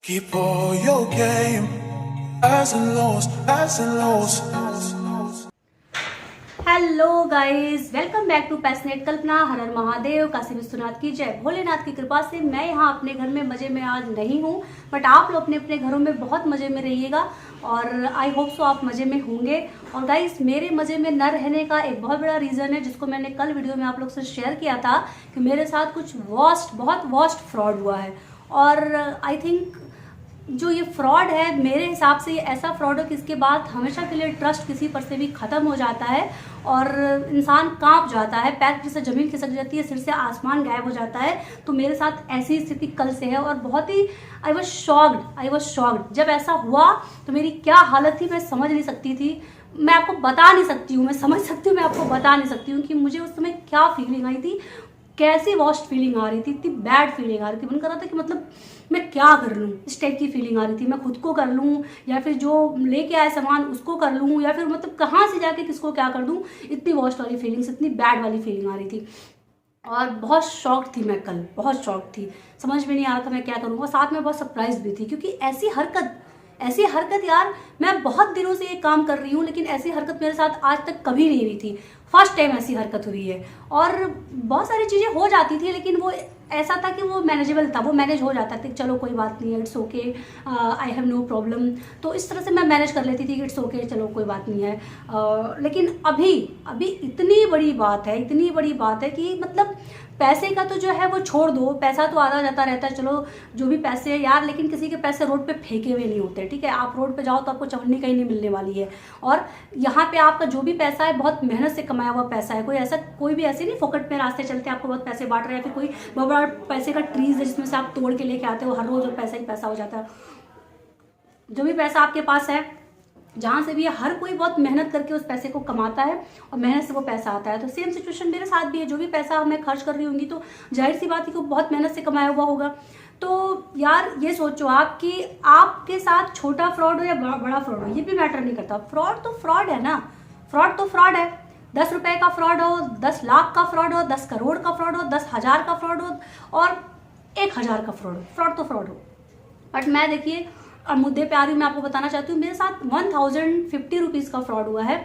Keep all your game, highs and lows, highs and lows. Hello guys, welcome back to passionate Kalpana. हर हर महादेव, काशी विश्वनाथ की जय। भोलेनाथ की कृपा से मैं यहाँ अपने घर में मजे में आज नहीं हूँ, बट आप लोग अपने अपने घरों में बहुत मजे में रहिएगा और आई होप सो आप मजे में होंगे। और गाइस, मेरे मजे में न रहने का एक बहुत बड़ा रीज़न है जिसको मैंने कल वीडियो में आप लोग से शेयर किया था कि मेरे साथ कुछ बहुत वर्स्ट फ्रॉड हुआ है। और आई थिंक जो ये फ्रॉड है, मेरे हिसाब से ये ऐसा फ्रॉड है कि इसके बाद हमेशा के लिए ट्रस्ट किसी पर से भी ख़त्म हो जाता है और इंसान कांप जाता है, पैर से ज़मीन खिसक जाती है, सिर से आसमान गायब हो जाता है। तो मेरे साथ ऐसी स्थिति कल से है और बहुत ही आई वॉज शॉक्ड जब ऐसा हुआ। तो मेरी क्या हालत थी मैं समझ नहीं सकती थी, मैं आपको बता नहीं सकती हूँ। मैं समझ सकती हूँ, मैं आपको बता नहीं सकती हूँ कि मुझे उस समय क्या फीलिंग आई थी, कैसी वर्स्ट फीलिंग आ रही थी, इतनी बैड फीलिंग आ रही थी। मन कर रहा था कि मतलब मैं क्या कर लूँ, इस टाइप की फीलिंग आ रही थी। मैं खुद को कर लूँ या फिर जो लेके आए सामान उसको कर लूँ या फिर मतलब कहाँ से जाके किसको क्या कर दूँ। इतनी वर्स्ट वाली फीलिंग्स, इतनी बैड वाली फीलिंग आ रही थी और बहुत शॉक्ड थी मैं कल, बहुत शॉक्ड थी। समझ में नहीं आ रहा था मैं क्या करूँ और साथ में बहुत सरप्राइज भी थी क्योंकि ऐसी हरकत यार, मैं बहुत दिनों से ये काम कर रही हूँ लेकिन ऐसी हरकत मेरे साथ आज तक कभी नहीं हुई थी। फर्स्ट टाइम ऐसी हरकत हुई है और बहुत सारी चीज़ें हो जाती थी लेकिन वो ऐसा था कि वो मैनेजेबल था, वो मैनेज हो जाता था। चलो कोई बात नहीं है, it's okay, I have no problem. तो इस तरह से मैं मैनेज कर लेती थी कि इट्स ओके, चलो कोई बात नहीं है। लेकिन अभी इतनी बड़ी बात है कि मतलब पैसे का तो जो है वो छोड़ दो, पैसा तो आता जाता रहता है, चलो जो भी पैसे है यार, लेकिन किसी के पैसे रोड पे फेंके हुए नहीं होते। ठीक है, आप रोड पे जाओ तो आपको चवन्नी कहीं नहीं मिलने वाली है। और यहाँ पे आपका जो भी पैसा है बहुत मेहनत से कमाया हुआ पैसा है। कोई भी ऐसे नहीं फोकट में रास्ते चलते आपको बहुत पैसे बांट रहे हैं, फिर कोई बहुत बड़ा पैसे का ट्रीज है जिसमें से आप तोड़ के लेके आते हो हर रोज और पैसा ही पैसा हो जाता है। जो भी पैसा आपके पास है, जहाँ से भी है, हर कोई बहुत मेहनत करके उस पैसे को कमाता है और मेहनत से वो पैसा आता है। तो सेम सिचुएशन मेरे साथ भी है। जो भी पैसा मैं खर्च कर रही होंगी तो जाहिर सी बात है कि वो बहुत मेहनत से कमाया हुआ होगा। तो यार ये सोचो आप कि आपके साथ छोटा फ्रॉड हो या बड़ा फ्रॉड हो, ये भी मैटर नहीं करता। फ्रॉड तो फ्रॉड है ना, फ्रॉड तो फ्रॉड है। 10 रुपए का फ्रॉड हो, 10 लाख का फ्रॉड हो, 10 करोड़ का फ्रॉड हो, 10,000 का फ्रॉड हो और 1,000 का फ्रॉड हो, फ्रॉड तो फ्रॉड हो। बट मैं देखिए और मुद्दे पे आ रही हूँ, मैं आपको बताना चाहती हूँ मेरे साथ 1050 रुपीज़ का फ्रॉड हुआ है।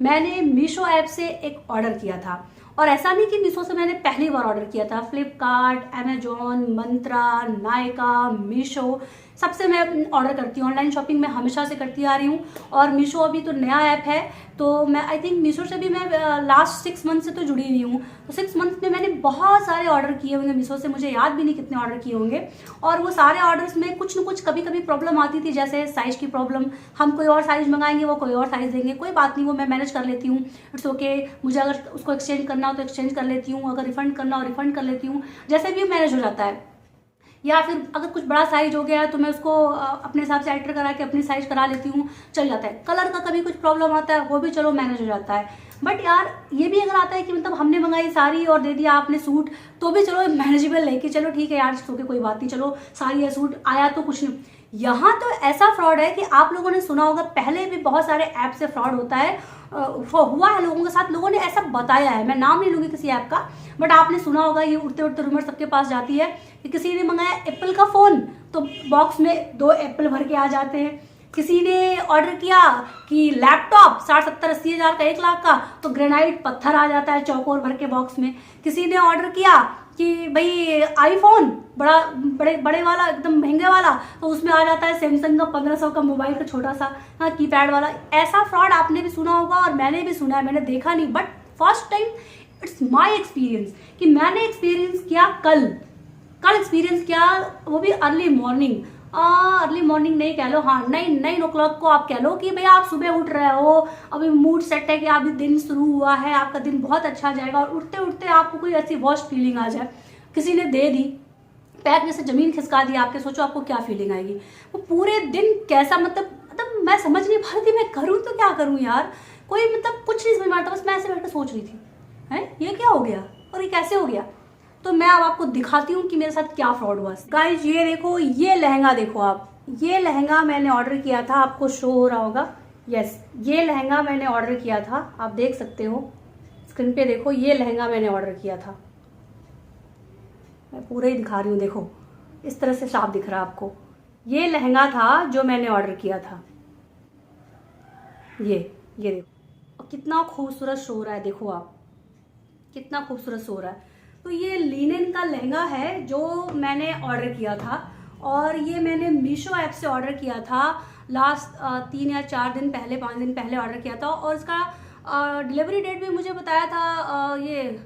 मैंने मीशो ऐप से एक ऑर्डर किया था और ऐसा नहीं कि मीशो से मैंने पहली बार ऑर्डर किया था। फ्लिपकार्ट, अमेजोन, मंत्रा, नायका, मीशो सबसे मैं ऑर्डर करती हूँ। ऑनलाइन शॉपिंग मैं हमेशा से करती आ रही हूँ और मीशो अभी तो नया ऐप है। तो मैं आई थिंक मीशो से भी मैं लास्ट 6 मंथ से तो जुड़ी हुई हूँ। तो 6 मंथ में मैंने बहुत सारे ऑर्डर किए होंगे मीशो से, मुझे याद भी नहीं कितने ऑर्डर किए होंगे। और वो सारे ऑर्डर्स में कुछ न कुछ कभी कभी प्रॉब्लम आती थी, जैसे साइज़ की प्रॉब्लम। हम कोई और साइज़ मंगाएंगे, वो कोई और साइज़ देंगे, कोई बात नहीं, वो मैं मैनेज कर लेती हूँ, इट्स ओके। मुझे अगर उसको एक्सचेंज करना हो तो एक्सचेंज कर लेती हूँ, अगर रिफंड करना हो रिफंड कर लेती हूँ, जैसे भी मैनेज हो जाता है। या फिर अगर कुछ बड़ा साइज हो गया है तो मैं उसको अपने हिसाब से अल्टर करा के अपनी साइज करा लेती हूँ, चल जाता है। कलर का कभी कुछ प्रॉब्लम आता है, वो भी चलो मैनेज हो जाता है। बट यार ये भी अगर आता है कि मतलब हमने मंगाई साड़ी और दे दिया आपने सूट, तो भी चलो मैनेजेबल है कि चलो ठीक है यार, तो कोई बात नहीं, चलो साड़ी या सूट आया तो कुछ नहीं। यहाँ तो ऐसा फ्रॉड है कि आप लोगों ने सुना होगा, पहले भी बहुत सारे ऐप से फ्रॉड होता है, हुआ है लोगों के साथ, लोगों ने ऐसा बताया है। मैं नाम नहीं लूंगी किसी ऐप का, बट आपने सुना होगा, ये उड़ते उड़ते रूमर सबके पास जाती है कि किसी ने मंगाया एप्पल का फ़ोन तो बॉक्स में 2 एप्पल भर के आ जाते हैं। किसी ने ऑर्डर किया कि लैपटॉप 60-70-80 हज़ार का, 1 लाख का, तो ग्रेनाइट पत्थर आ जाता है चौकोर भर के बॉक्स में। किसी ने ऑर्डर किया कि भाई आईफोन बड़े वाला, एकदम महंगे वाला, तो उसमें आ जाता है सैमसंग का 1500 का मोबाइल का छोटा सा, हाँ, कीपैड वाला। ऐसा फ्रॉड आपने भी सुना होगा और मैंने भी सुना है, मैंने देखा नहीं, but first time it's my experience कि मैंने एक्सपीरियंस किया कल एक्सपीरियंस किया, वो भी अर्ली मॉर्निंग नहीं कह लो, हाँ 9 o'clock को आप कह लो कि भैया आप सुबह उठ रहे हो, अभी मूड सेट है कि अभी दिन शुरू हुआ है, आपका दिन बहुत अच्छा जाएगा, और उठते उठते आपको कोई ऐसी वर्स्ट फीलिंग आ जाए, किसी ने दे दी, पैर में से जमीन खिसका दी आपके, सोचो आपको क्या फीलिंग आएगी। वो पूरे दिन कैसा, मतलब मैं समझ नहीं पा रही थी मैं करूँ तो क्या करूँ यार, कोई मतलब कुछ नहीं समझ में आता। बस मैं ऐसे बैठकर सोच रही थी, है ये क्या हो गया और ये कैसे हो गया। तो मैं अब आपको दिखाती हूँ कि मेरे साथ क्या फ्रॉड हुआ। गाइस ये देखो, ये लहंगा देखो आप, ये लहंगा मैंने ऑर्डर किया था, आपको शो हो रहा होगा, यस, ये लहंगा मैंने ऑर्डर किया था, आप देख सकते हो स्क्रीन पे, देखो ये लहंगा मैंने ऑर्डर किया था। मैं पूरा ही दिखा रही हूँ, देखो इस तरह से साफ दिख रहा है आपको, ये लहंगा था जो मैंने ऑर्डर किया था। ये देखो और कितना खूबसूरत शो रहा है, देखो आप कितना खूबसूरत शो रहा है। तो ये लिनन का लहंगा है जो मैंने ऑर्डर किया था, और ये मैंने मीशो ऐप से ऑर्डर किया था लास्ट 3 या 4 दिन पहले, 5 दिन पहले ऑर्डर किया था। और इसका डिलीवरी डेट भी मुझे बताया था ये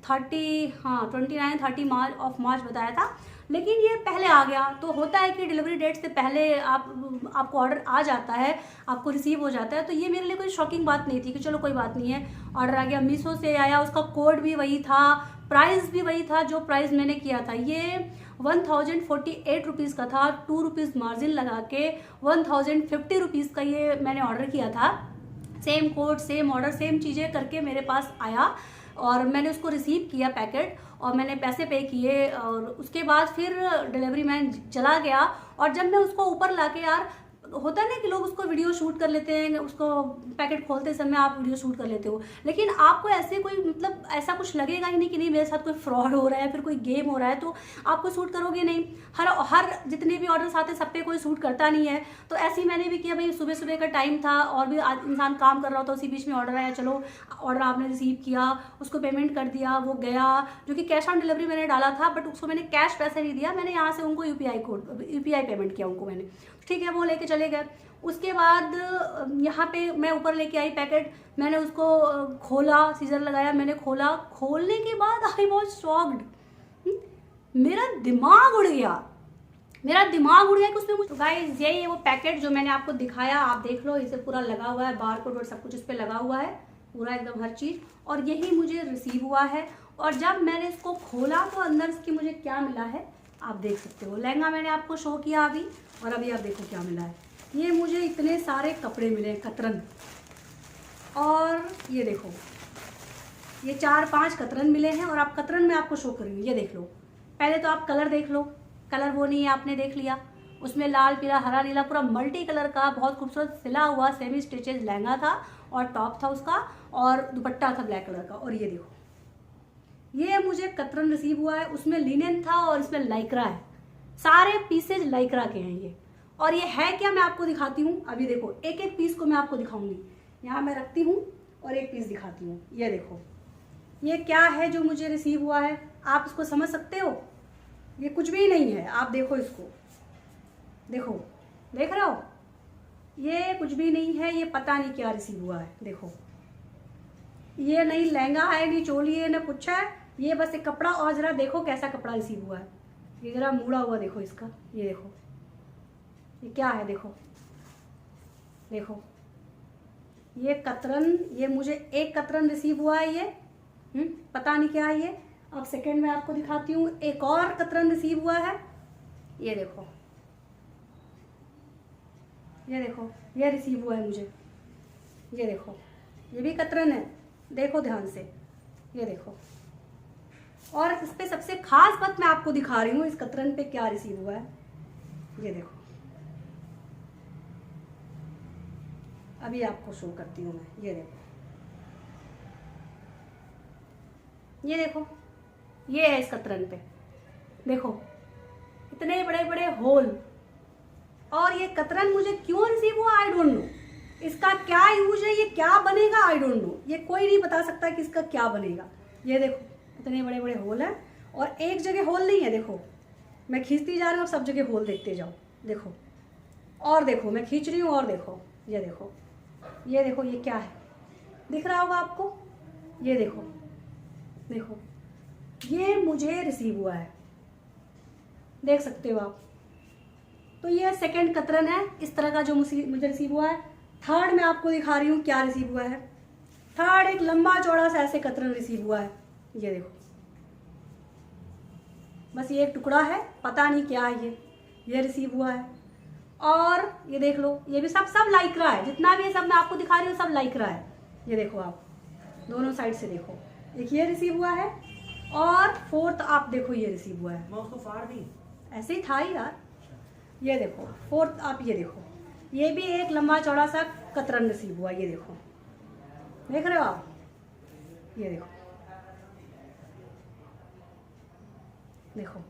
29-30 मार्च बताया था, लेकिन ये पहले आ गया। तो होता है कि डिलीवरी डेट से पहले आपको ऑर्डर आ जाता है, आपको रिसीव हो जाता है। तो ये मेरे लिए कोई शॉकिंग बात नहीं थी कि चलो कोई बात नहीं है, ऑर्डर आ गया। मीशो से आया, उसका कोड भी वही था, प्राइस भी वही था जो प्राइस मैंने किया था। ये 1048 रुपीज़ का था, 2 रुपीज़ मार्जिन लगा के 1050 रुपीज़ का ये मैंने ऑर्डर किया था। Same code, same order, same चीज़ें करके मेरे पास आया, और मैंने उसको रिसीव किया पैकेट, और मैंने पैसे पे किए। और उसके बाद फिर डिलीवरी मैन चला गया, और जब मैं उसको ऊपर लाके, यार होता है ना कि लोग उसको वीडियो शूट कर लेते हैं, उसको पैकेट खोलते समय आप वीडियो शूट कर लेते हो, लेकिन आपको ऐसे कोई मतलब ऐसा कुछ लगेगा ही नहीं कि नहीं मेरे साथ कोई फ्रॉड हो रहा है, फिर कोई गेम हो रहा है, तो आपको शूट करोगे नहीं। हर जितने भी ऑर्डर्स आते सब पे कोई शूट करता नहीं है। तो ऐसे ही मैंने भी किया, भाई सुबह सुबह का टाइम था और भी इंसान काम कर रहा होता, उसी बीच में ऑर्डर आया, चलो ऑर्डर आपने रिसीव किया, उसको पेमेंट कर दिया, वो गया, जो कि कैश ऑन डिलीवरी मैंने डाला था, बट उसको मैंने कैश पैसे नहीं दिया, मैंने यहाँ से उनको यूपीआई पेमेंट किया उनको मैंने, ठीक है, वो लेके चले गए। उसके बाद यहाँ पे मैं ऊपर लेके आई पैकेट, मैंने उसको खोला, सीजर लगाया, मैंने खोला, खोलने के बाद आई वॉज शॉक्ड, मेरा दिमाग उड़ गया, कि उसमें कुछ। गाइस यही है वो पैकेट जो मैंने आपको दिखाया, आप देख लो, इसे पूरा लगा हुआ है, बारकोड और सब कुछ इस पे लगा हुआ है, पूरा एकदम हर चीज, और यही मुझे रिसीव हुआ है। और जब मैंने इसको खोला तो अंदर इसकी मुझे क्या मिला है आप देख सकते हो। लहंगा मैंने आपको शो किया अभी, और अभी आप देखो क्या मिला है। ये मुझे इतने सारे कपड़े मिले, कतरन, और ये देखो ये 4-5 कतरन मिले हैं, और आप कतरन में आपको शो करूँगी, ये देख लो। पहले तो आप कलर देख लो, कलर वो नहीं है, आपने देख लिया, उसमें लाल पीला हरा नीला पूरा मल्टी कलर का बहुत खूबसूरत सिला हुआ सेमी स्टिचेज लहंगा था, और टॉप था उसका, और दुपट्टा था ब्लैक कलर का। और ये देखो ये मुझे कतरन रिसीव हुआ है, उसमें लिनन था और इसमें लाइक्रा है, सारे पीसेज लाइक्रा के हैं ये। और ये है क्या मैं आपको दिखाती हूँ, अभी देखो एक एक पीस को मैं आपको दिखाऊंगी, यहाँ मैं रखती हूँ और एक पीस दिखाती हूँ। ये देखो ये क्या है जो मुझे रिसीव हुआ है, आप इसको समझ सकते हो, ये कुछ भी नहीं है, आप देखो इसको, देखो देख रहे हो, ये कुछ भी नहीं है, ये पता नहीं क्या रिसीव हुआ है। देखो ये नहीं लहंगा है, नहीं चोली है, ना कुछ है, ये बस एक कपड़ा। और जरा देखो कैसा कपड़ा रिसीव हुआ है, ये जरा मुड़ा हुआ देखो इसका, ये देखो ये क्या है, देखो देखो ये कतरन, ये मुझे एक कतरन रिसीव हुआ है, ये पता नहीं क्या है ये। अब सेकंड में आपको दिखाती हूँ, एक और कतरन रिसीव हुआ है, ये देखो, ये देखो ये रिसीव हुआ है मुझे, ये देखो ये भी कतरन है, देखो ध्यान से, ये देखो। और इस पे सबसे खास बात मैं आपको दिखा रही हूँ, इस कतरन पे क्या रिसीव हुआ है, ये देखो, अभी आपको शो करती हूँ मैं, ये देखो, ये देखो ये है इस कतरन पे, देखो इतने बड़े बड़े होल। और ये कतरन मुझे क्यों रिसीव हुआ आई डोंट नो, इसका क्या यूज है, ये क्या बनेगा आई डोंट नो, ये कोई नहीं बता सकता कि इसका क्या बनेगा। ये देखो इतने बड़े बड़े होल हैं, और एक जगह होल नहीं है, देखो मैं खींचती जा रही हूँ, सब जगह होल देखते जाओ, देखो, और देखो मैं खींच रही हूँ, और देखो ये देखो, ये देखो ये क्या है, दिख रहा होगा आपको, ये देखो, देखो ये मुझे रिसीव हुआ है, देख सकते हो आप। तो ये सेकंड कतरन है इस तरह का जो मुझे रिसीव हुआ है। थर्ड मैं आपको दिखा रही हूँ क्या रिसीव हुआ है। थर्ड एक लंबा चौड़ा सा ऐसे कतरन रिसीव हुआ है, ये देखो, बस ये एक टुकड़ा है, पता नहीं क्या है ये रिसीव हुआ है। और ये देख लो, ये भी सब लाइक्रा है, जितना भी है सब मैं आपको दिखा रही हूँ, सब लाइक्रा है। ये देखो आप दोनों साइड से देखो, एक ये रिसीव हुआ है, और फोर्थ आप देखो ये रिसीव हुआ है, मैं उसको फाड़ दी, ऐसे ही था ही यार। ये देखो फोर्थ आप ये देखो, ये भी एक लंबा चौड़ा सा कतरन रिसीव हुआ, ये देखो, देख रहे हो आप, ये देखो, देखो।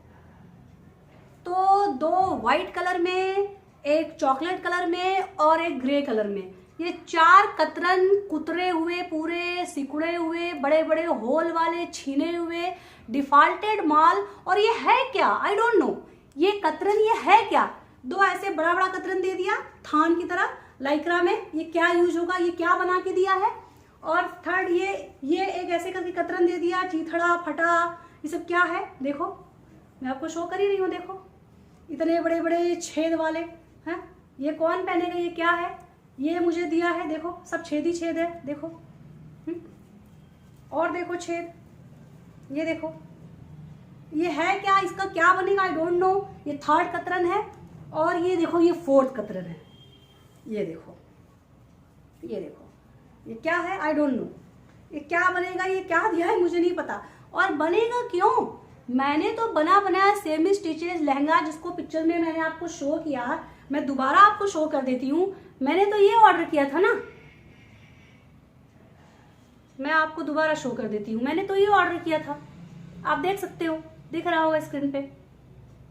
तो 2 वाइट कलर में, एक चॉकलेट कलर में और एक ग्रे कलर में, ये 4 कतरन कुतरे हुए, पूरे सिकुड़े हुए, बड़े बड़े होल वाले, छीने हुए, डिफॉल्टेड माल। और ये है क्या, आई डोंट नो, ये कतरन ये है क्या। 2 ऐसे बड़ा बड़ा कतरन दे दिया थान की तरह लाइक्रा में, ये क्या यूज होगा, ये क्या बना के दिया है। और थर्ड ये एक ऐसे करके कतरन दे दिया, चीथड़ा फटा, ये सब क्या है देखो, मैं आपको शो कर ही रही हूँ। देखो इतने बड़े बड़े छेद वाले हैं, ये कौन पहनेगा, ये क्या है, ये मुझे दिया है, देखो सब छेद ही छेद है, देखो और देखो छेद, ये देखो ये है क्या, इसका क्या बनेगा आई डोंट नो। ये 3rd कतरन है और ये देखो ये 4th कतरन है, ये देखो ये क्या है आई डोंट नो, ये क्या बनेगा, ये क्या दिया है मुझे नहीं पता। और बनेगा क्यों, मैंने तो बना बनाया सेमी स्टिचेज लहंगा, जिसको पिक्चर में मैंने आपको शो किया, मैं दोबारा आपको शो कर देती हूँ। मैंने तो ये ऑर्डर किया था ना, मैं आपको दोबारा शो कर देती हूँ, मैंने तो ये ऑर्डर किया था, आप देख सकते हो, दिख रहा होगा स्क्रीन पे,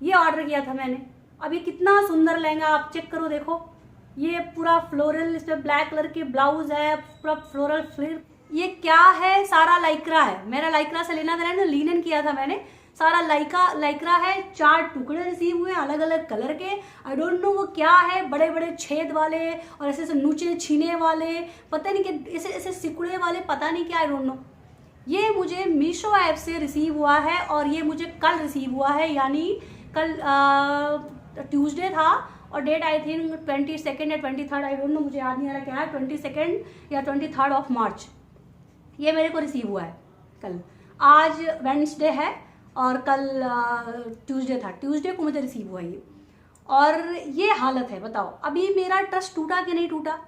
ये ऑर्डर किया था मैंने। अब ये कितना सुंदर लहंगा आप चेक करो, देखो ये पूरा फ्लोरल, इसमें ब्लैक कलर के ब्लाउज है, पूरा फ्लोरल फ्लिर, ये क्या है, सारा लाइक्रा है, मेरा लाइक्रा से लेना था ना, लीनन किया था मैंने, सारा लाइक्रा है, 4 टुकड़े रिसीव हुए अलग अलग कलर के, आई डोंट नो वो क्या है, बड़े बड़े छेद वाले और ऐसे ऐसे नीचे छीने वाले, पता नहीं कि ऐसे ऐसे सिकुड़े वाले, पता नहीं क्या, आई डोंट नो। ये मुझे मीशो ऐप से रिसीव हुआ है और ये मुझे कल रिसीव हुआ है, यानी कल ट्यूसडे था और डेट आई थिंक 22nd या 23rd, आई डोंट नो, मुझे याद नहीं आ रहा क्या है, 22nd या 23rd ऑफ मार्च ये मेरे को रिसीव हुआ है कल। आज वेडनेसडे है और कल ट्यूसडे था, ट्यूसडे को मुझे रिसीव हुआ ये। और ये हालत है, बताओ अभी मेरा ट्रस्ट टूटा कि नहीं टूटा।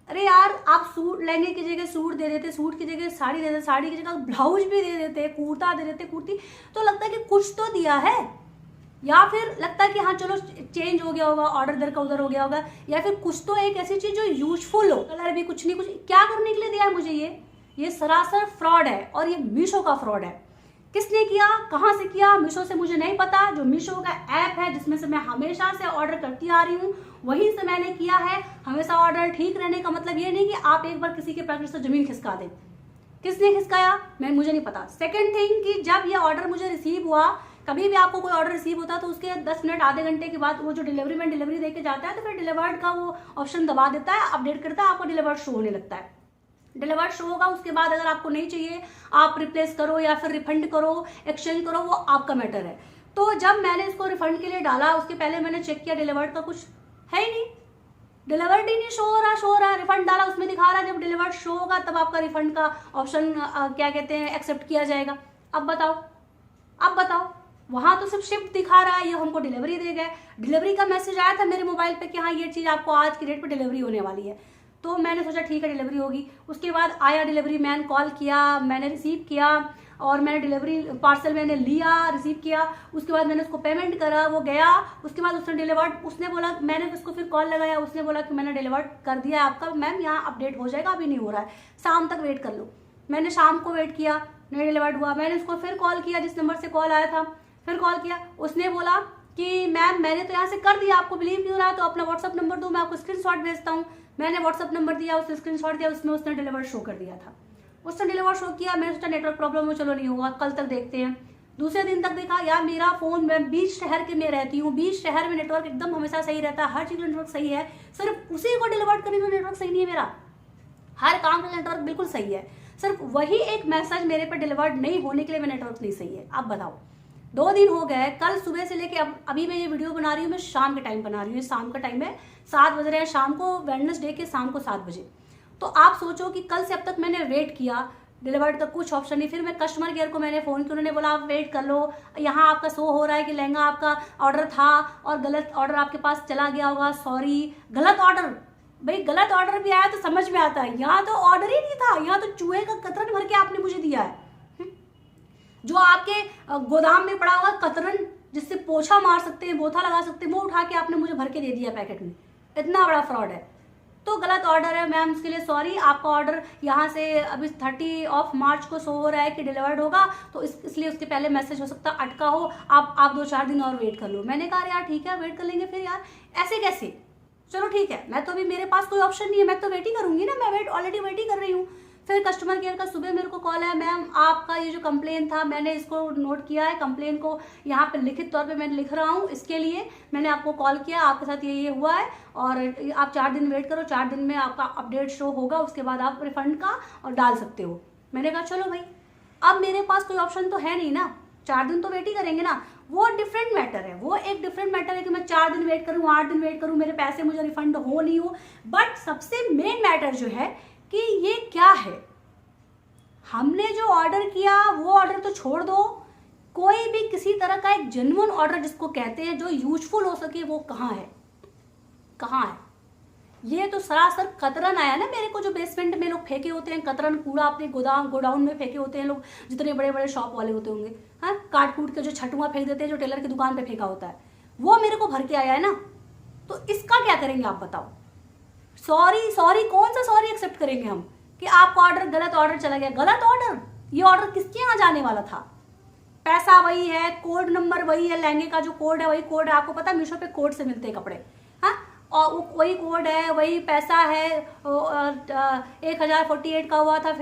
अरे यार आप सूट, लहंगे की जगह सूट दे देते, सूट की जगह साड़ी दे देते, साड़ी की जगह ब्लाउज भी दे देते, कुर्ता दे देते, कुर्ती, तो लगता है कि कुछ तो दिया है, या फिर लगता है कि हाँ चलो चेंज हो गया होगा, ऑर्डर इधर का उधर हो गया होगा, या फिर कुछ तो एक ऐसी चीज जो यूजफुल हो। कलर भी कुछ नहीं, कुछ क्या करने के लिए दिया है मुझे ये सरासर फ्रॉड है और ये मीशो का फ्रॉड है। किसने किया, कहाँ से किया, मीशो से मुझे नहीं पता। जो मीशो का ऐप है जिसमें से मैं हमेशा से ऑर्डर करती आ रही हूँ, वहीं से मैंने किया है। हमेशा ऑर्डर ठीक रहने का मतलब ये नहीं कि आप एक बार किसी के पैकेट से जमीन खिसका दें। किसने खिसकाया मुझे नहीं पता। सेकंड थिंग कि जब ये ऑर्डर मुझे रिसीव हुआ, कभी भी आपको कोई ऑर्डर रिसीव होता है तो उसके 10 मिनट आधे घंटे के बाद वो जो डिलीवरी मैन डिलीवरी देके जाता है तो फिर डिलीवर्ड का वो ऑप्शन दबा देता है, अपडेट करता है, आपको डिलीवर्ड शो होने लगता है। डिलीवर्ड शो होगा, उसके बाद अगर आपको नहीं चाहिए आप रिप्लेस करो या फिर रिफंड करो, एक्सचेंज करो, वो आपका मैटर है। तो जब मैंने इसको रिफंड के लिए डाला, उसके पहले मैंने चेक किया डिलीवर्ड का कुछ है ही नहीं, डिलीवर्ड ही नहीं शो हो रहा। रिफंड डाला, उसमें दिखा रहा है जब डिलीवर्ड शो होगा तब आपका रिफंड का ऑप्शन क्या कहते हैं एक्सेप्ट किया जाएगा। अब बताओ वहां तो सिर्फ शिफ्ट दिखा रहा है, ये हमको डिलीवरी दे गए। डिलीवरी का मैसेज आया था मेरे मोबाइल पे कि हाँ ये चीज आपको आज की डेट पे डिलीवरी होने वाली है। तो मैंने सोचा ठीक है डिलीवरी होगी। उसके बाद आया डिलीवरी मैन, कॉल किया, मैंने रिसीव किया और मैंने डिलीवरी पार्सल मैंने लिया, रिसीव किया। उसके बाद मैंने उसको पेमेंट करा, वो गया। उसके बाद उसने डिलीवर्ड, उसने बोला, मैंने उसको फिर कॉल लगाया, उसने बोला कि मैंने डिलीवर्ड कर दिया आपका मैम, यहाँ अपडेट हो जाएगा, अभी नहीं हो रहा है, शाम तक वेट कर लो। मैंने शाम को वेट किया, नहीं डिलीवर्ड हुआ। मैंने उसको फिर कॉल किया, जिस नंबर से कॉल आया था, फिर कॉल किया। उसने बोला कि मैम मैंने तो यहाँ से कर दिया, आपको बिलीव नहीं हो रहा तो अपना व्हाट्सअप नंबर दो, मैं आपको स्क्रीनशॉट भेजता हूँ। मैंने व्हाट्सअप नंबर दिया, उसने स्क्रीनशॉट दिया, उसमें उसने डिलीवर्ड शो कर दिया था। उसने डिलीवर्ड शो किया, मैंने सोचा नेटवर्क प्रॉब्लम हो, चलो नहीं होगा, कल तक देखते हैं। दूसरे दिन तक देखा, यार मेरा फोन, मैं बीच शहर के में रहती हूँ, बीच शहर में नेटवर्क एकदम हमेशा सही रहता है, हर चीज नेटवर्क सही है, सिर्फ उसी को डिलीवर्ड करने में नेटवर्क सही नहीं है मेरा, हर काम का नेटवर्क बिल्कुल सही है, सिर्फ वही एक मैसेज मेरे पर डिलीवर्ड नहीं होने के लिए मेरा नेटवर्क नहीं सही है। अब बताओ, 2 दिन हो गए, कल सुबह से लेके अभी मैं ये वीडियो बना रही हूँ, मैं शाम के टाइम बना रही हूँ, शाम का टाइम है, 7 बज रहे हैं शाम को, वेडनेसडे के शाम को 7 बजे। तो आप सोचो कि कल से अब तक मैंने वेट किया, डिलीवर्ड का कुछ ऑप्शन नहीं। फिर मैं कस्टमर केयर को मैंने फ़ोन किया, उन्होंने बोला आप वेट कर लो, यहाँ आपका शो हो रहा है कि लहंगा आपका ऑर्डर था और गलत ऑर्डर आपके पास चला गया होगा, सॉरी। गलत ऑर्डर, भाई गलत ऑर्डर भी आया तो समझ में आता है, यहाँ तो ऑर्डर ही नहीं था, यहाँ तो चूहे का कतरन भर के आपने मुझे दिया है, जो आपके गोदाम में पड़ा हुआ कतरन जिससे पोछा मार सकते हैं, बोथा लगा सकते हैं, वो उठा के आपने मुझे भर के दे दिया पैकेट में। इतना बड़ा फ्रॉड है। तो गलत ऑर्डर है मैम, उसके लिए सॉरी। आपका ऑर्डर यहाँ से अभी 30 मार्च को शो हो रहा है कि डिलीवर्ड होगा, तो इसलिए उसके पहले मैसेज हो सकता है अटका हो, आप 2-4 दिन और वेट कर लो। मैंने कहा यार ठीक है वेट कर लेंगे। फिर यार ऐसे कैसे, चलो ठीक है, मैं तो अभी मेरे पास कोई ऑप्शन नहीं है, मैं तो वेट ही करूंगी ना, मैं ऑलरेडी वेट ही कर रही हूँ। फिर कस्टमर केयर का सुबह मेरे को कॉल है, मैम आपका ये जो कंप्लेन था मैंने इसको नोट किया है, कंप्लेन को यहाँ पे लिखित तौर पे मैं लिख रहा हूँ, इसके लिए मैंने आपको कॉल किया, आपके साथ ये हुआ है और आप 4 दिन वेट करो, 4 दिन में आपका अपडेट शो होगा, उसके बाद आप रिफंड का और डाल सकते हो। मैंने कहा चलो भाई, अब मेरे पास कोई ऑप्शन तो है नहीं ना, 4 दिन तो वेट ही करेंगे ना। वो डिफरेंट मैटर है, वो एक डिफरेंट मैटर है कि मैं 4 दिन वेट करूँ, 8 दिन वेट करूँ, मेरे पैसे मुझे रिफंड हो नहीं हो। बट सबसे मेन मैटर जो है कि ये क्या है, हमने जो ऑर्डर किया वो ऑर्डर तो छोड़ दो, कोई भी किसी तरह का एक जेन्युइन ऑर्डर जिसको कहते हैं जो यूजफुल हो सके वो कहाँ है, कहाँ है। ये तो सरासर कतरन आया ना मेरे को, जो बेसमेंट में लोग फेंके होते हैं कतरन कूड़ा अपने गोडाउन में फेंके होते हैं लोग, जितने बड़े बड़े शॉप वाले होते होंगे, हाँ, काट कूट के जो छटुआ फेंक देते हैं, जो टेलर की दुकान पे फेंका होता है, वो मेरे को भर के आया है ना। तो इसका क्या करेंगे आप बताओ। सॉरी कौन सा सॉरी एक्सेप्ट करेंगे हम कि आपका ऑर्डर गलत ऑर्डर चला गया। गलत ऑर्डर, ये ऑर्डर किसके यहाँ जाने वाला था, पैसा वही है, कोड नंबर वही है, लहंगे का जो कोड है वही कोड है, आपको पता है मीशो पे कोड से मिलते हैं कपड़े, हाँ, और वही कोड है, वही पैसा है। 1048 का हुआ था,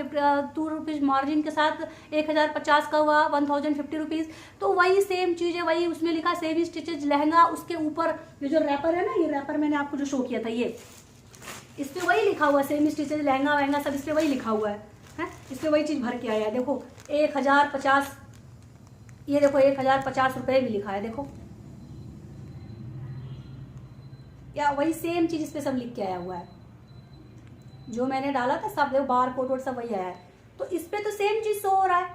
2 रुपीज़ मार्जिन के साथ 1050 का हुआ, 1050 रुपीज़, तो वही सेम चीज़ है, वही उसमें लिखा सेमी स्टिचेज लहंगा, उसके ऊपर ये जो रैपर है ना, ये रैपर मैंने आपको जो शो किया था, ये इस पे वही लिखा हुआ है, सेमी स्टिचेज लहंगा वहंगा सब इस पे वही लिखा हुआ है, इस पे वही चीज़ भर के आया है। देखो 1050, ये देखो 1050 रुपये भी लिखा है, देखो या वही सेम चीज इस पे सब लिख के आया हुआ है, जो मैंने डाला था सब देखो बार कोड और सब वही आया है, तो इस पे तो सेम चीज शो हो रहा है।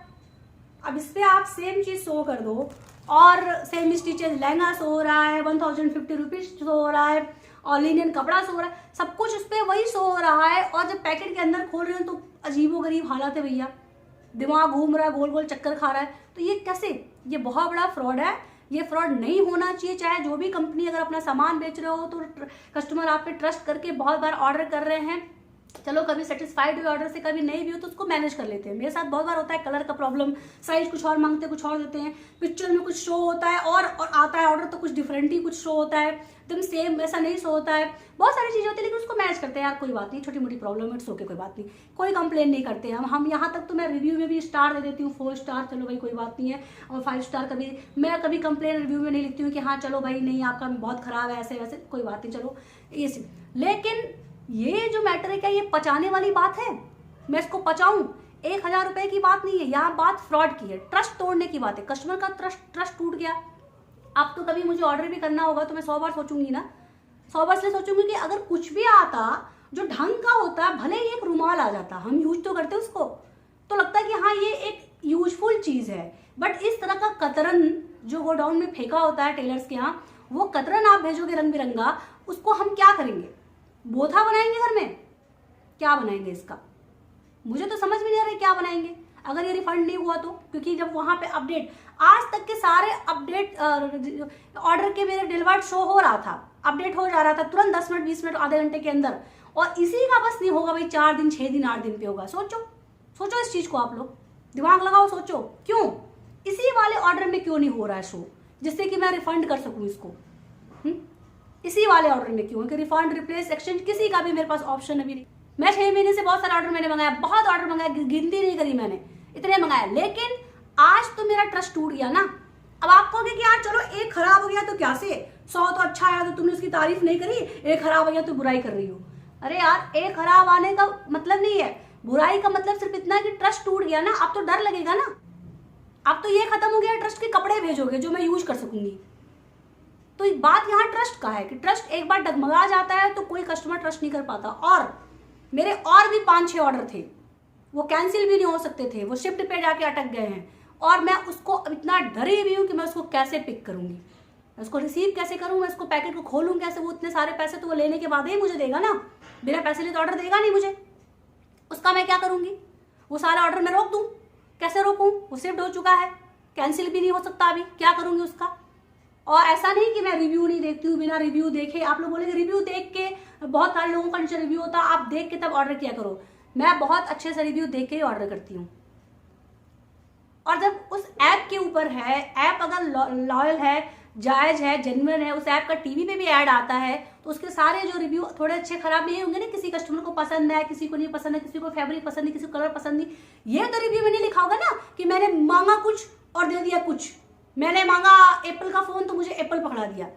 अब इस पे आप सेम चीज शो कर दो और सेम स्टिचेज लहंगा शो हो रहा है, 1050 रुपीज शो हो रहा है, और लिनियन कपड़ा शो हो रहा है, सब कुछ इस पे वही शो हो रहा है। और जब पैकेट के अंदर खोल रहे हो तो अजीबोगरीब हालत है भैया, दिमाग घूम रहा है, गोल गोल चक्कर खा रहा है। तो ये कैसे, ये बहुत बड़ा फ्रॉड है, ये फ्रॉड नहीं होना चाहिए। चाहे जो भी कंपनी अगर अपना सामान बेच रहे हो तो कस्टमर आप पे ट्रस्ट करके बहुत बार ऑर्डर कर रहे हैं, चलो कभी सेटिस्फाइड हुए ऑर्डर से, कभी नहीं भी हो तो उसको मैनेज कर लेते हैं। मेरे साथ बहुत बार होता है कलर का प्रॉब्लम, साइज कुछ और मांगते कुछ और देते हैं, पिक्चर में कुछ शो होता है और आता है ऑर्डर तो कुछ डिफरेंट ही कुछ शो होता है, एकदम सेम ऐसा नहीं शो होता है, बहुत सारी चीज़ें होती है, लेकिन उसको मैनेज करते हैं यार, कोई बात नहीं, छोटी मोटी प्रॉब्लम इट्स ओके, कोई बात नहीं, कोई कंप्लेन नहीं करते हैं हम यहाँ तक तो मैं रिव्यू में भी स्टार दे देती हूँ, 4 स्टार, चलो भाई कोई बात नहीं है, और 5 स्टार कभी मैं कभी कंप्लेन रिव्यू में नहीं लिखती हूँ कि हाँ चलो भाई नहीं आपका बहुत खराब है, ऐसे वैसे कोई बात नहीं, चलो ये। लेकिन ये जो मैटर है क्या ये पचाने वाली बात है, मैं इसको पचाऊं, 1000 रुपए की बात नहीं है, यहाँ बात फ्रॉड की है, ट्रस्ट तोड़ने की बात है, कस्टमर का ट्रस्ट टूट गया। अब तो कभी मुझे ऑर्डर भी करना होगा तो मैं 100 बार सोचूंगी ना, 100 बार इसलिए सोचूंगी कि अगर कुछ भी आता जो ढंग का होता, भले ही एक रुमाल आ जाता, हम यूज तो करते उसको, तो लगता है कि हाँ ये एक यूजफुल चीज है, बट इस तरह का कतरन जो गोडाउन में फेंका होता है टेलर्स के यहाँ, वो कतरन आप भेजोगे रंग बिरंगा, उसको हम क्या करेंगे, बोथा बनाएंगे घर में, क्या बनाएंगे इसका, मुझे तो समझ में नहीं आ रहा है क्या बनाएंगे अगर ये रिफंड नहीं हुआ तो। क्योंकि जब वहां पे अपडेट, आज तक के सारे अपडेट ऑर्डर के मेरे डिलीवर्ड शो हो रहा था, अपडेट हो जा रहा था तुरंत 10 मिनट 20 मिनट आधे घंटे के अंदर, और इसी का बस नहीं होगा भाई 4 दिन 6 दिन 8 दिन पे होगा। सोचो इस चीज को, आप लोग दिमाग लगाओ, सोचो क्यों इसी वाले ऑर्डर में क्यों नहीं हो रहा है शो, जिससे कि मैं रिफंड कर सकूं इसको। इसी वाले ऑर्डर में क्यों, कि रिफंड रिप्लेस एक्सचेंज किसी का भी मेरे पास ऑप्शन अभी नहीं। मैं 6 महीने से बहुत सारे ऑर्डर मैंने मंगाया, बहुत ऑर्डर मंगाया, गिनती नहीं करी मैंने, इतने मंगाया, लेकिन आज तो मेरा ट्रस्ट टूट गया ना। अब आप कहोगे कि यार चलो एक खराब हो गया तो क्या से, 100 तो अच्छा आया तो तुमने उसकी तारीफ नहीं करी, एक खराब हो गया तो बुराई कर रही हो। अरे यार एक खराब आने का मतलब नहीं है, बुराई का मतलब सिर्फ इतना है कि ट्रस्ट टूट गया ना, अब तो डर लगेगा ना, अब तो ये खत्म हो गया ट्रस्ट के कपड़े भेजोगे जो मैं यूज कर सकूंगी। तो बात यहाँ ट्रस्ट का है कि ट्रस्ट एक बार डगमगा जाता है तो कोई कस्टमर ट्रस्ट नहीं कर पाता। और मेरे और भी 5-6 ऑर्डर थे, वो कैंसिल भी नहीं हो सकते थे, वो शिफ्ट पे जाके अटक गए हैं, और मैं उसको इतना डरी हुई हूँ कि मैं उसको कैसे पिक करूंगी, मैं उसको रिसीव कैसे करूँ, मैं उसको पैकेट को खोलूँ कैसे, वो इतने सारे पैसे तो वो लेने के बाद ही मुझे देगा ना, बिना पैसे लिए तो ऑर्डर देगा नहीं मुझे, उसका मैं क्या करूँगी, वो सारा ऑर्डर मैं रोक दूँ, कैसे रोकूँ, वो शिफ्ट हो चुका है, कैंसिल भी नहीं हो सकता, अभी क्या करूँगी उसका। और ऐसा नहीं कि मैं रिव्यू नहीं देखती हूँ, बिना रिव्यू देखे, आप लोग बोलेंगे रिव्यू देख के बहुत सारे लोगों का नीचे रिव्यू होता है, आप देख के तब ऑर्डर किया करो। मैं बहुत अच्छे से रिव्यू देख के ही ऑर्डर करती हूँ। और जब उस ऐप के ऊपर है, ऐप अगर लॉयल है, जायज है, जेन्युइन है, उस ऐप का टीवी पे भी ऐड आता है, तो उसके सारे जो रिव्यू थोड़े अच्छे खराब नहीं होंगे ना, किसी कस्टमर को पसंद है, किसी को नहीं पसंद है, किसी को फैब्रिक पसंद नहीं, किसी को कलर पसंद नहीं, ये तो रिव्यू में नहीं लिखा होगा ना कि मैंने मांगा कुछ और दे दिया कुछ, मैंने मांगा एप्पल का फोन तो मुझे एप्पल पकड़ा दिया।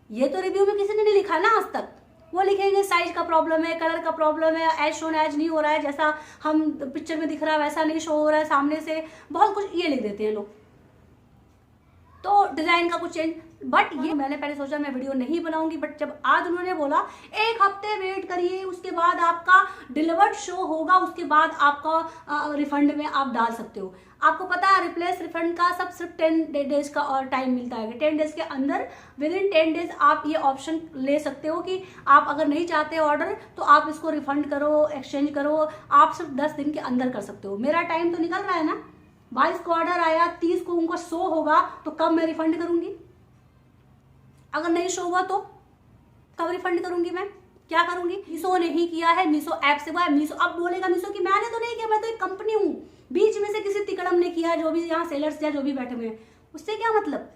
ये तो रिव्यू में किसी ने नहीं लिखा ना आज तक। वो लिखेंगे साइज का प्रॉब्लम है, कलर का प्रॉब्लम है, एज शोन एज नहीं हो रहा है, जैसा हम पिक्चर में दिख रहा है वैसा नहीं शो हो रहा है सामने से, बहुत कुछ ये लिख देते हैं लोग। तो डिजाइन का कुछ चेंज, बट ये मैंने पहले सोचा मैं वीडियो नहीं बनाऊंगी, बट जब आज उन्होंने बोला 1 हफ्ते वेट करिए, उसके बाद आपका डिलीवर्ड शो होगा, उसके बाद आपका रिफंड में आप डाल सकते हो। आपको पता है रिप्लेस रिफंड का सब सिर्फ 10 डेज का और टाइम मिलता है। 10 डेज के अंदर, विद इन 10 डेज आप ये ऑप्शन ले सकते हो कि आप अगर नहीं चाहते ऑर्डर तो आप इसको रिफंड करो, एक्सचेंज करो, आप सिर्फ 10 दिन के अंदर कर सकते हो। मेरा टाइम तो निकल रहा है ना, 22 को ऑर्डर आया, 30 को उनको शो होगा, तो कब मैं रिफंड करूंगी? अगर नहीं शो हुआ तो कब रिफंड करूंगी? मैं क्या करूंगी? मीशो ने ही किया है, मीशो ऐप से हुआ है। मीशो अब बोलेगा मीशो कि मैंने तो नहीं किया, मैं तो एक कंपनी हूं, बीच में से किसी तिकड़म ने किया, जो भी यहाँ सेलर्स या जो भी बैठे हुए हैं, उससे क्या मतलब?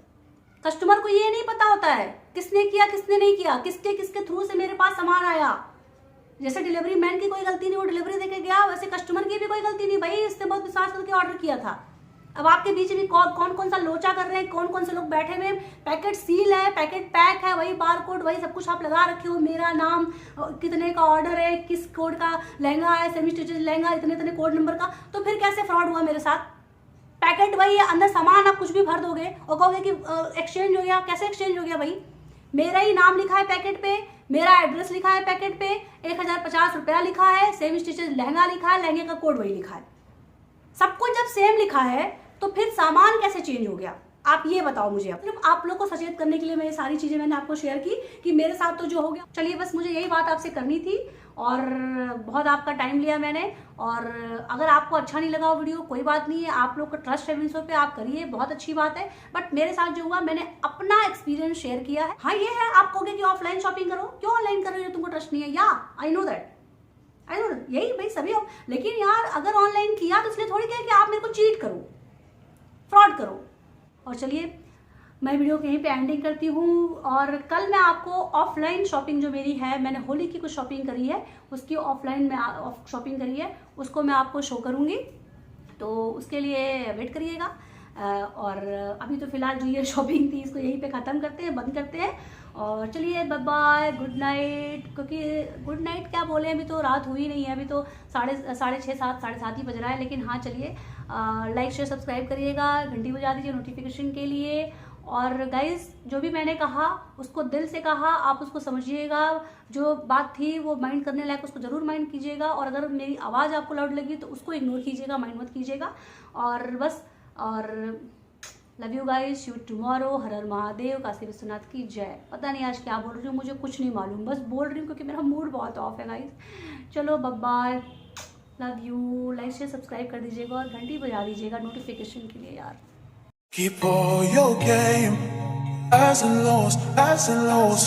कस्टमर को ये नहीं पता होता है किसने किया किसने नहीं किया, किसके थ्रू से मेरे पास सामान आया। जैसे डिलीवरी मैन की कोई गलती नहीं, वो डिलीवरी देके गया, वैसे कस्टमर की भी कोई गलती नहीं, भाई इसने बहुत विश्वास करके ऑर्डर किया था। अब आपके बीच में कौन कौन सा लोचा कर रहे हैं, कौन कौन से लोग बैठे हुए, पैकेट सील है, पैकेट पैक है, वही बार कोड, वही सब कुछ आप लगा रखे हो, मेरा नाम, कितने का ऑर्डर है, किस कोड का लहंगा है, सेमी स्टिचेज लहंगा, इतने कोड नंबर का, तो फिर कैसे फ्रॉड हुआ मेरे साथ? पैकेट वही है, अंदर सामान आप कुछ भी भर दोगे और कहोगे कि एक्सचेंज हो गया। कैसे एक्सचेंज हो गया भाई? मेरा ही नाम लिखा है पैकेट पे, मेरा एड्रेस लिखा है पैकेट पे, 1050 रुपया लिखा है, सेमी स्टिचेज लहंगा लिखा है, लहंगे का कोड वही लिखा है, सब कुछ जब सेम लिखा है तो फिर सामान कैसे चेंज हो गया? आप ये बताओ मुझे। अब आप लोग को सचेत करने के लिए मैं ये सारी चीजें मैंने आपको शेयर की कि मेरे साथ तो जो हो गया। चलिए बस मुझे यही बात आपसे करनी थी और बहुत आपका टाइम लिया मैंने। और अगर आपको अच्छा नहीं लगा वो वीडियो, कोई बात नहीं है, आप लोग का ट्रस्ट है मीशो पे, आप करिए, बहुत अच्छी बात है। बट मेरे साथ जो हुआ, मैंने अपना एक्सपीरियंस शेयर किया है। हाँ ये है, आप कहोगे कि ऑफलाइन शॉपिंग करो, क्यों ऑनलाइन कर रहे हो, तुमको ट्रस्ट नहीं है? या आई नो दैट, यही भाई सभी हो। लेकिन यार अगर ऑनलाइन किया तो इसलिए थोड़ी क्या कि आप मेरे को चीट करो, फ्रॉड करो। और चलिए मैं वीडियो को यहीं पे एंडिंग करती हूँ। और कल मैं आपको ऑफलाइन शॉपिंग जो मेरी है, मैंने होली की कुछ शॉपिंग करी है, उसकी ऑफलाइन में शॉपिंग करी है, उसको मैं आपको शो करूँगी, तो उसके लिए वेट करिएगा। और अभी तो फिलहाल जो ये शॉपिंग थी इसको यहीं पे ख़त्म करते हैं, बंद करते हैं। और चलिए बाय बाय, गुड नाइट। क्योंकि गुड नाइट क्या बोले, अभी तो रात हुई नहीं है, अभी तो साढ़े 6:30 ही बज रहा है। लेकिन हाँ चलिए, लाइक शेयर सब्सक्राइब करिएगा, घंटी बजा दीजिए नोटिफिकेशन के लिए। और गाइज जो भी मैंने कहा उसको दिल से कहा, आप उसको समझिएगा, जो बात थी वो माइंड करने लायक उसको ज़रूर माइंड कीजिएगा। और अगर मेरी आवाज़ आपको लाउड लगी तो उसको इग्नोर कीजिएगा, माइंड मत कीजिएगा। और बस, और love you guys, see you tomorrow. हर हर महादेव, काशी विश्वनाथ की जय। पता नहीं आज क्या बोल रही हूँ, मुझे कुछ नहीं मालूम, बस बोल रही हूँ क्योंकि मेरा मूड बहुत ऑफ है गाइज। चलो bye, love you. Like share subscribe कर दीजिएगा और घंटी बजा दीजिएगा नोटिफिकेशन के लिए यार। Keep all your game, highs and lows, highs and lows.